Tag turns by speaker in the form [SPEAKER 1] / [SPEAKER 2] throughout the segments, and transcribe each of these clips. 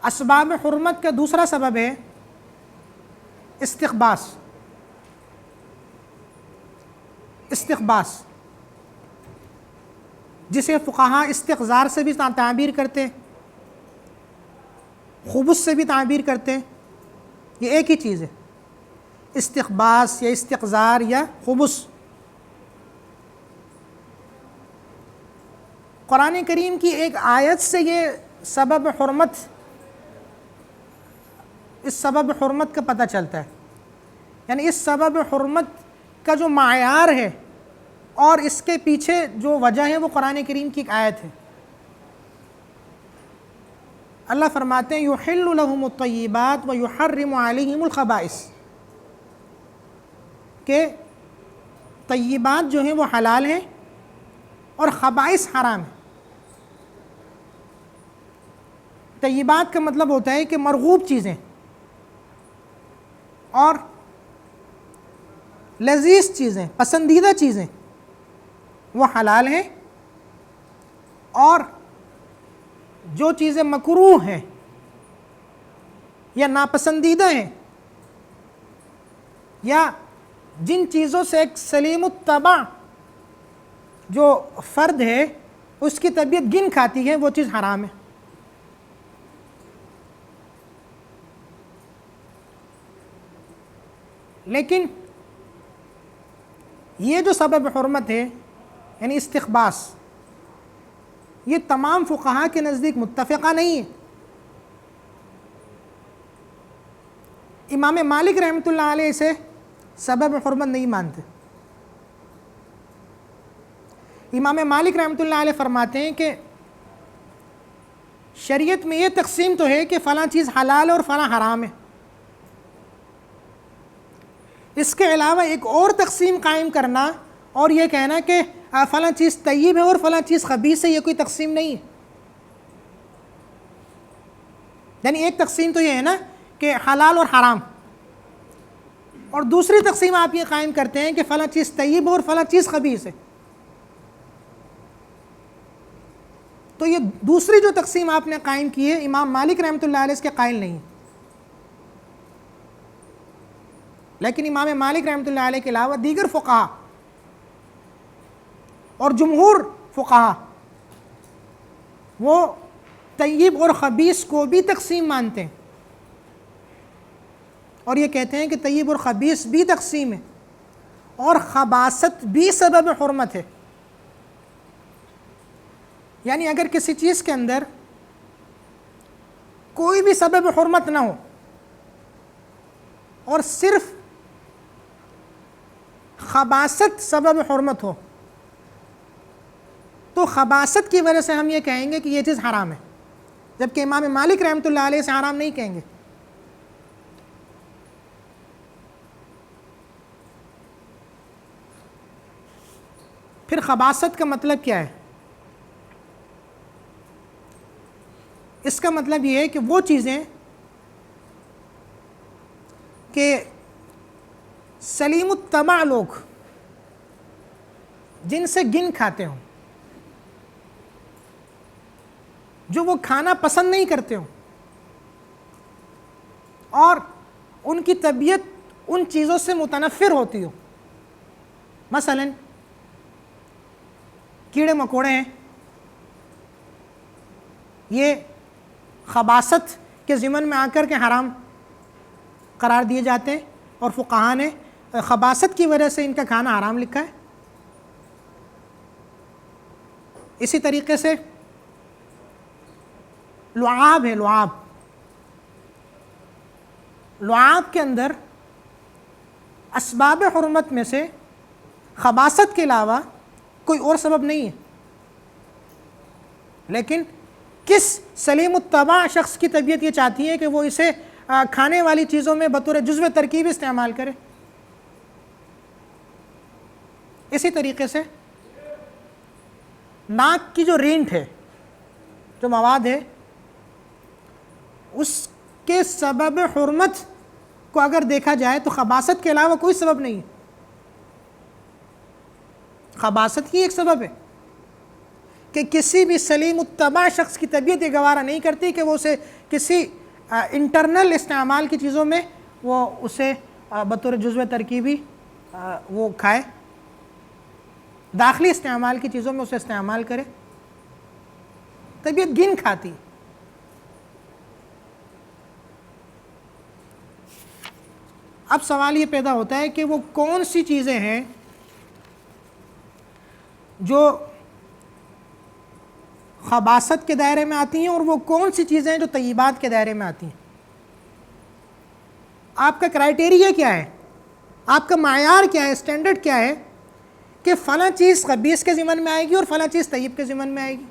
[SPEAKER 1] اسباب حرمت کا دوسرا سبب ہے استخباث. استخباث جسے فقہا استقذار سے بھی تعبیر کرتے، خبث سے بھی تعبیر کرتے. یہ ایک ہی چیز ہے، استخباث یا استقذار یا خبث. قرآن کریم کی ایک آیت سے یہ سبب حرمت، اس سبب حرمت کا پتہ چلتا ہے. یعنی اس سبب حرمت کا جو معیار ہے اور اس کے پیچھے جو وجہ ہے وہ قرآن کریم کی ایک آیت ہے. اللہ فرماتے ہیں یحل لہم الطیبات ویحرم علیہم الخبائث، کہ طیبات جو ہیں وہ حلال ہیں اور خبائث حرام ہیں. طیبات کا مطلب ہوتا ہے کہ مرغوب چیزیں اور لذیذ چیزیں، پسندیدہ چیزیں وہ حلال ہیں، اور جو چیزیں مکروہ ہیں یا ناپسندیدہ ہیں یا جن چیزوں سے ایک سلیم الطبع جو فرد ہے اس کی طبیعت گن کھاتی ہے، وہ چیز حرام ہے. لیکن یہ جو سبب حرمت ہے یعنی استخباث، یہ تمام فقہا کے نزدیک متفقہ نہیں ہے. امام مالک رحمۃ اللہ علیہ اسے سبب حرمت نہیں مانتے. امام مالک رحمۃ اللہ علیہ فرماتے ہیں کہ شریعت میں یہ تقسیم تو ہے کہ فلاں چیز حلال ہے اور فلاں حرام ہے، اس کے علاوہ ایک اور تقسیم قائم کرنا اور یہ کہنا کہ فلاں چیز طیب ہے اور فلاں چیز خبیث ہے، یہ کوئی تقسیم نہیں ہے. یعنی ایک تقسیم تو یہ ہے نا کہ حلال اور حرام، اور دوسری تقسیم آپ یہ قائم کرتے ہیں کہ فلاں چیز طیب ہے اور فلاں چیز خبیث ہے. تو یہ دوسری جو تقسیم آپ نے قائم کی ہے امام مالک رحمۃ اللہ علیہ اس کے قائل نہیں. لیکن امام مالک رحمۃ اللہ علیہ کے علاوہ دیگر فقہا اور جمہور فقہا وہ طیب اور خبیث کو بھی تقسیم مانتے ہیں، اور یہ کہتے ہیں کہ طیب اور خبیث بھی تقسیم ہے اور خباثت بھی سبب حرمت ہے. یعنی اگر کسی چیز کے اندر کوئی بھی سبب حرمت نہ ہو اور صرف خباثت سبب حرمت ہو تو خباثت کی وجہ سے ہم یہ کہیں گے کہ یہ چیز حرام ہے، جبکہ امام مالک رحمۃ اللہ علیہ سے حرام نہیں کہیں گے. پھر خباثت کا مطلب کیا ہے؟ اس کا مطلب یہ ہے کہ وہ چیزیں کہ سلیم الطبع لوگ جن سے گن کھاتے ہوں، جو وہ کھانا پسند نہیں کرتے ہوں، اور ان کی طبیعت ان چیزوں سے متنفر ہوتی ہو. مثلا کیڑے مکوڑے ہیں، یہ خباثت کے ضمن میں آ کر کے حرام قرار دیے جاتے ہیں، اور فقہا نے خباثت کی وجہ سے ان کا کھانا حرام لکھا ہے. اسی طریقے سے لعاب ہے، لعاب کے اندر اسباب حرمت میں سے خباثت کے علاوہ کوئی اور سبب نہیں ہے، لیکن کس سلیم الطبع شخص کی طبیعت یہ چاہتی ہے کہ وہ اسے کھانے والی چیزوں میں بطور جزو ترکیب استعمال کرے. اسی طریقے سے ناک کی جو رینٹ ہے، جو مواد ہے، اس کے سبب حرمت کو اگر دیکھا جائے تو خباثت کے علاوہ کوئی سبب نہیں ہے. خباثت ہی ایک سبب ہے کہ کسی بھی سلیم الطبع شخص کی طبیعت یہ گوارا نہیں کرتی کہ وہ اسے کسی انٹرنل استعمال کی چیزوں میں وہ اسے بطور جزو ترکیبی وہ کھائے، داخلی استعمال کی چیزوں میں اسے استعمال کرے، طبیعت گن کھاتی۔ اب سوال یہ پیدا ہوتا ہے کہ وہ کون سی چیزیں ہیں جو خباثت کے دائرے میں آتی ہیں، اور وہ کون سی چیزیں ہیں جو طیبات کے دائرے میں آتی ہیں۔ آپ کا کرائٹیریا کیا ہے، آپ کا معیار کیا ہے، اسٹینڈرڈ کیا ہے کہ فلاں چیز خبیث کے ضمن میں آئے گی اور فلاں چیز طیب کے ضمن میں آئے گی؟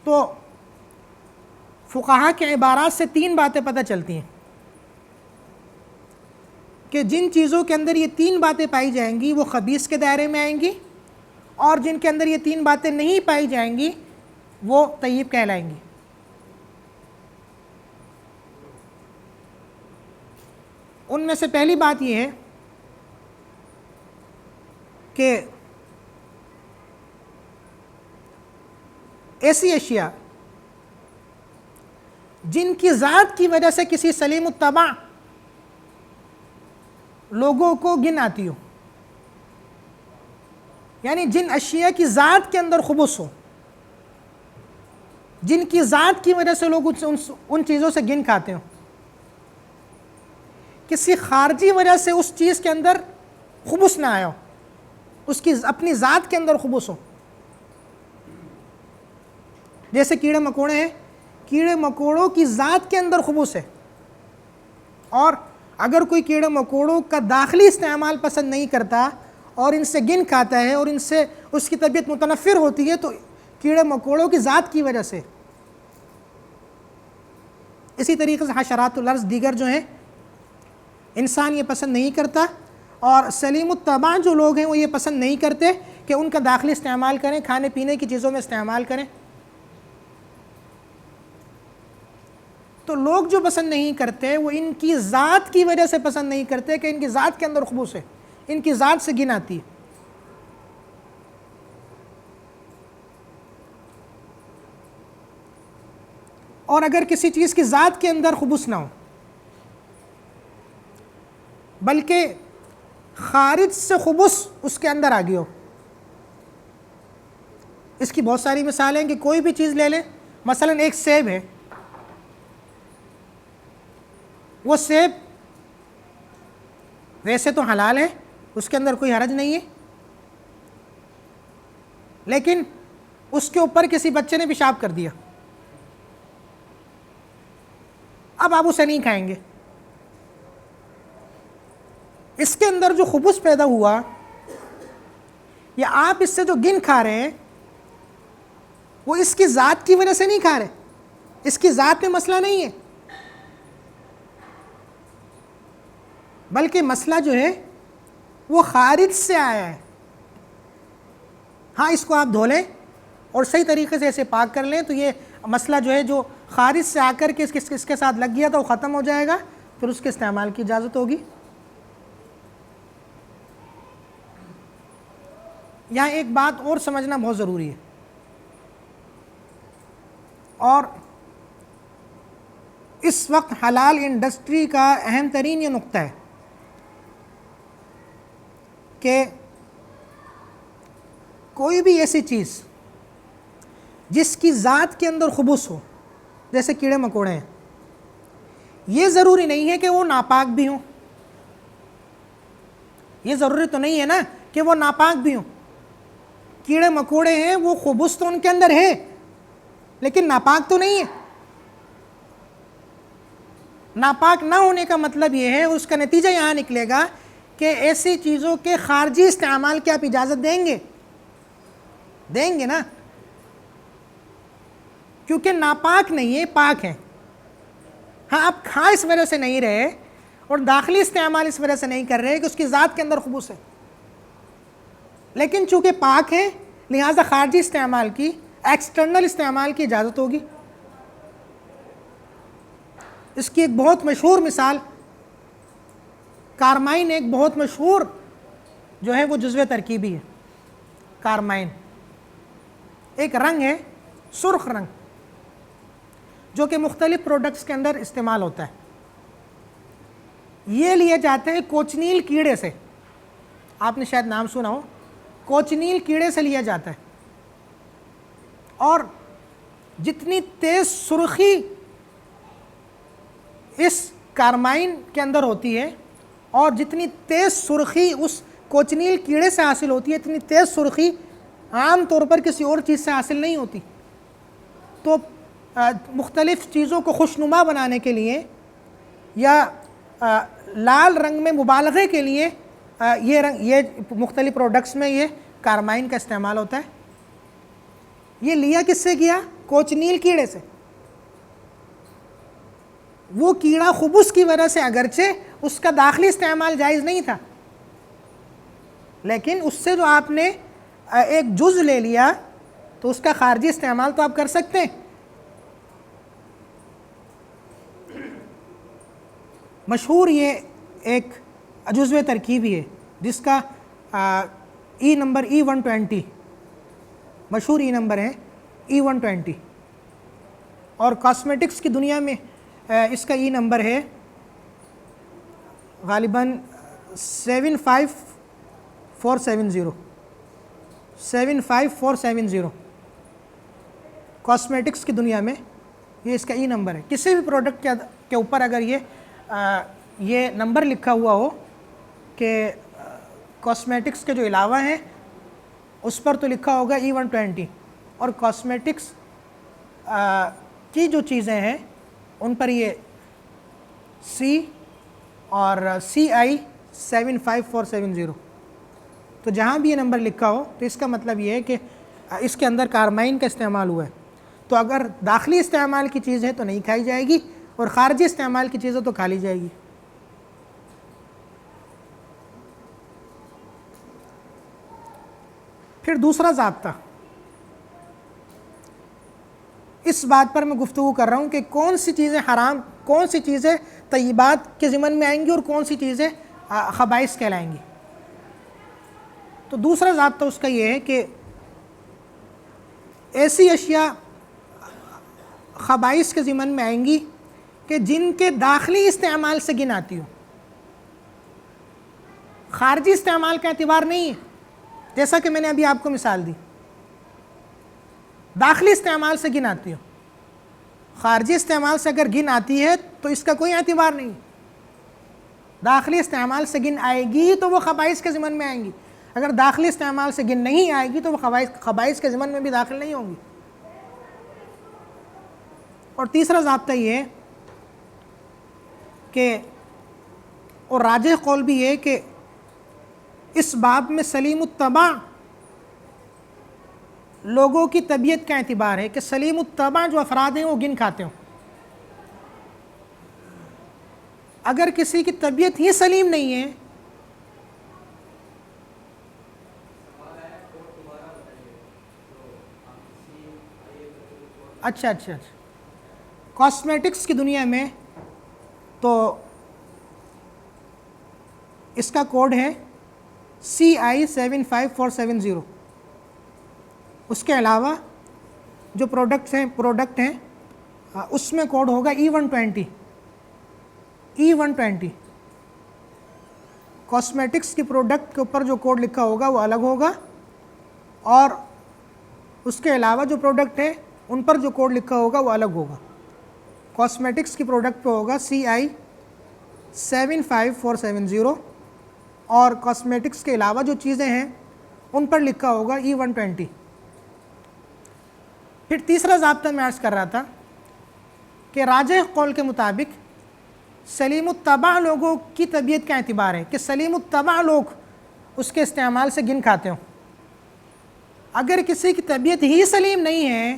[SPEAKER 1] تو فقہا کے عبارات سے 3 باتیں پتہ چلتی ہیں کہ جن چیزوں کے اندر یہ 3 باتیں پائی جائیں گی وہ خبیث کے دائرے میں آئیں گی، اور جن کے اندر یہ 3 باتیں نہیں پائی جائیں گی وہ طیب کہلائیں گی۔ ان میں سے پہلی بات یہ ہے کہ ایسی اشیاء جن کی ذات کی وجہ سے کسی سلیم الطبع لوگوں کو گن آتی ہو، یعنی جن اشیاء کی ذات کے اندر خبث ہو، جن کی ذات کی وجہ سے لوگ ان چیزوں سے گن کھاتے ہوں، کسی خارجی وجہ سے اس چیز کے اندر خبث نہ آیا ہو، اس کی اپنی ذات کے اندر خبث ہو۔ جیسے کیڑے مکوڑے ہیں، کیڑے مکوڑوں کی ذات کے اندر خبث ہے، اور اگر کوئی کیڑے مکوڑوں کا داخلی استعمال پسند نہیں کرتا اور ان سے گن کھاتا ہے اور ان سے اس کی طبیعت متنفر ہوتی ہے تو کیڑے مکوڑوں کی ذات کی وجہ سے۔ اسی طریقے سے حشرات الارض دیگر جو ہیں انسان یہ پسند نہیں کرتا، اور سلیم الطبع جو لوگ ہیں وہ یہ پسند نہیں کرتے کہ ان کا داخلی استعمال کریں، کھانے پینے کی چیزوں میں استعمال کریں۔ تو لوگ جو پسند نہیں کرتے وہ ان کی ذات کی وجہ سے پسند نہیں کرتے کہ ان کی ذات کے اندر خبث ہے، ان کی ذات سے گن آتی ہے۔ اور اگر کسی چیز کی ذات کے اندر خبث نہ ہو بلکہ خارج سے خبث اس کے اندر آ گئی ہو، اس کی بہت ساری مثالیں ہیں کہ کوئی بھی چیز لے لیں، مثلا ایک سیب ہے، وہ سیب ویسے تو حلال ہے، اس کے اندر کوئی حرج نہیں ہے، لیکن اس کے اوپر کسی بچے نے پیشاب کر دیا، اب آپ اسے نہیں کھائیں گے۔ اس کے اندر جو خبث پیدا ہوا یا آپ اس سے جو گن کھا رہے ہیں وہ اس کی ذات کی وجہ سے نہیں کھا رہے، اس کی ذات میں مسئلہ نہیں ہے، بلکہ مسئلہ جو ہے وہ خارج سے آیا ہے۔ ہاں اس کو آپ دھو لیں اور صحیح طریقے سے اسے پاک کر لیں تو یہ مسئلہ جو ہے جو خارج سے آ کر کے اس کے ساتھ لگ گیا تھا وہ ختم ہو جائے گا، پھر اس کے استعمال کی اجازت ہوگی۔ یہاں ایک بات اور سمجھنا بہت ضروری ہے، اور اس وقت حلال انڈسٹری کا اہم ترین یہ نقطہ ہے کہ کوئی بھی ایسی چیز جس کی ذات کے اندر خبث ہو، جیسے کیڑے مکوڑے ہیں، یہ ضروری نہیں ہے کہ وہ ناپاک بھی ہوں، یہ ضروری تو نہیں ہے نا کہ وہ ناپاک بھی ہوں۔ کیڑے مکوڑے ہیں، وہ خبث تو ان کے اندر ہے لیکن ناپاک تو نہیں ہے۔ ناپاک نہ ہونے کا مطلب یہ ہے، اس کا نتیجہ یہاں نکلے گا کہ ایسی چیزوں کے خارجی استعمال کی آپ اجازت دیں گے نا، کیونکہ ناپاک نہیں ہے، پاک ہے۔ ہاں آپ کھا اس وجہ سے نہیں رہے اور داخلی استعمال اس وجہ سے نہیں کر رہے کہ اس کی ذات کے اندر خبث ہے، لیکن چونکہ پاک ہے لہٰذا خارجی استعمال کی، ایکسٹرنل استعمال کی اجازت ہوگی۔ اس کی ایک بہت مشہور مثال، کارمائن ایک بہت مشہور جو ہے وہ جزو ترکیبی ہے، کارمائن ایک رنگ ہے، سرخ رنگ، جو کہ مختلف پروڈکٹس کے اندر استعمال ہوتا ہے. یہ لیے جاتے ہیں کوچنیل کیڑے سے. آپ نے شاید نام سنا ہو، کوچنیل کیڑے سے لیا جاتا ہے. اور جتنی تیز سرخی اس کارمائن کے اندر ہوتی ہے اور جتنی تیز سرخی اس کوچنیل کیڑے سے حاصل ہوتی ہے، اتنی تیز سرخی عام طور پر کسی اور چیز سے حاصل نہیں ہوتی. تو مختلف چیزوں کو خوشنما بنانے کے لیے یا لال رنگ میں مبالغے کے لیے یہ مختلف پروڈکٹس میں یہ کارمائن کا استعمال ہوتا ہے. یہ لیا کس سے کیا؟ کوچنیل کیڑے سے. وہ کیڑا خبث کی وجہ سے اگرچہ اس کا داخلی استعمال جائز نہیں تھا، لیکن اس سے جو آپ نے ایک جز لے لیا تو اس کا خارجی استعمال تو آپ کر سکتے ہیں. مشہور یہ ایک جزو ترکیبی ہے جس کا ای نمبر E120 مشہور ای نمبر ہے E120، اور کاسمیٹکس کی دنیا میں اس کا ای نمبر ہے غالباً 75470. کاسمیٹکس کی دنیا میں یہ اس کا ای نمبر ہے. کسی بھی پروڈکٹ کے اوپر اگر یہ نمبر لکھا ہوا ہو کہ کاسمیٹکس کے جو علاوہ ہیں اس پر تو لکھا ہوگا E120، اور کاسمیٹکس کی جو چیزیں ہیں ان پر یہ C اور CI 75470. تو جہاں بھی یہ نمبر لکھا ہو تو اس کا مطلب یہ ہے کہ اس کے اندر کارمائن کا استعمال ہوا ہے. تو اگر داخلی استعمال کی چیز ہے تو نہیں کھائی جائے گی، اور خارجی استعمال کی چیز ہے تو کھا لی جائے گی. پھر دوسرا ضابطہ، اس بات پر میں گفتگو کر رہا ہوں کہ کون سی چیزیں حرام، کون سی چیزیں طیبات کے ضمن میں آئیں گی اور کون سی چیزیں خبائث کہلائیں گی. تو دوسرا ضابطہ اس کا یہ ہے کہ ایسی اشیاء خبائث کے ضمن میں آئیں گی کہ جن کے داخلی استعمال سے گن آتی ہو، خارجی استعمال کا اعتبار نہیں ہے. جیسا کہ میں نے ابھی آپ کو مثال دی، داخلی استعمال سے گن آتی ہو، خارجی استعمال سے اگر گن آتی ہے تو اس کا کوئی اعتبار نہیں. داخلی استعمال سے گن آئے گی تو وہ خبائث کے ضمن میں آئیں گی، اگر داخلی استعمال سے گن نہیں آئے گی تو وہ خبائث کے ضمن میں بھی داخل نہیں ہوں گی. اور تیسرا ضابطہ یہ ہے کہ، اور راجح قول بھی یہ کہ اس باب میں سلیم الطبع لوگوں کی طبیعت کا اعتبار ہے کہ سلیم الطبع جو افراد ہیں وہ گن کھاتے ہوں. اگر کسی کی طبیعت ہی سلیم نہیں ہے، اچھا کاسمیٹکس کی دنیا میں تو اس کا کوڈ ہے CI 75470. اس کے علاوہ جو پروڈکٹ ہیں اس میں کوڈ ہوگا E120. کاسمیٹکس کی پروڈکٹ کے اوپر جو کوڈ لکھا ہوگا وہ الگ ہوگا، اور اس کے علاوہ جو پروڈکٹ ہے ان پر جو کوڈ لکھا ہوگا وہ الگ ہوگا. کاسمیٹکس کی پروڈکٹ پہ ہوگا CI 75470، اور کاسمیٹکس کے علاوہ جو چیزیں ہیں ان پر لکھا ہوگا E120. پھر تیسرا ضابطہ میں عرض کر رہا تھا کہ راجح قول کے مطابق سلیم الطبع لوگوں کی طبیعت کا اعتبار ہے کہ سلیم الطبع لوگ اس کے استعمال سے گن کھاتے ہوں. اگر کسی کی طبیعت ہی سلیم نہیں ہے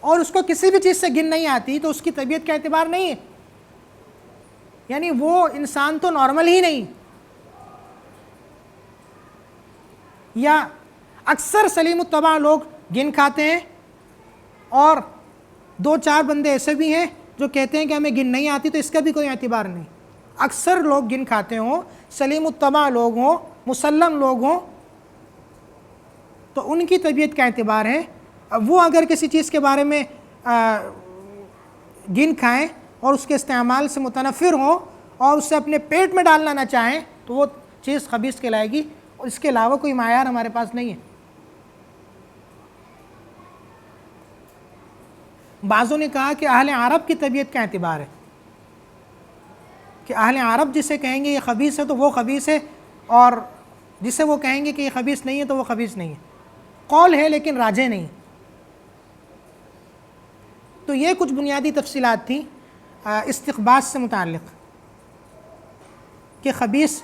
[SPEAKER 1] اور اس کو کسی بھی چیز سے گن نہیں آتی تو اس کی طبیعت کا اعتبار نہیں ہے، یعنی وہ انسان تو نارمل ہی نہیں. یا اکثر سلیم الطبع لوگ گن کھاتے ہیں، اور 2-4 بندے ایسے بھی ہیں جو کہتے ہیں کہ ہمیں گن نہیں آتی، تو اس کا بھی کوئی اعتبار نہیں. اکثر لوگ گن کھاتے ہوں، سلیم الطبع لوگ ہوں، مسلم لوگ ہوں، تو ان کی طبیعت کا اعتبار ہے. وہ اگر کسی چیز کے بارے میں گن کھائیں اور اس کے استعمال سے متنفر ہوں اور اسے اپنے پیٹ میں ڈالنا نہ چاہیں تو وہ چیز خبیث کہلائے گی, اور اس کے علاوہ کوئی معیار ہمارے پاس نہیں ہے. بعضوں نے کہا کہ اہل عرب کی طبیعت کا اعتبار ہے کہ اہل عرب جسے کہیں گے یہ خبیث ہے تو وہ خبیث ہے, اور جسے وہ کہیں گے کہ یہ خبیث نہیں ہے تو وہ خبیث نہیں ہے. قول ہے لیکن راجح نہیں. تو یہ کچھ بنیادی تفصیلات تھیں استقباض سے متعلق کہ خبیث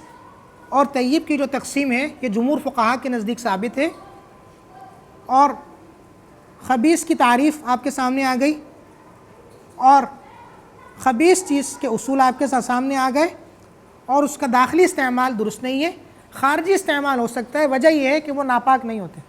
[SPEAKER 1] اور طیب کی جو تقسیم ہے یہ جمہور فقہا کے نزدیک ثابت ہے, اور خبیث کی تعریف آپ کے سامنے آ گئی, اور خبیث چیز کے اصول آپ کے سامنے آ گئے, اور اس کا داخلی استعمال درست نہیں ہے, خارجی استعمال ہو سکتا ہے. وجہ یہ ہے کہ وہ ناپاک نہیں ہوتے.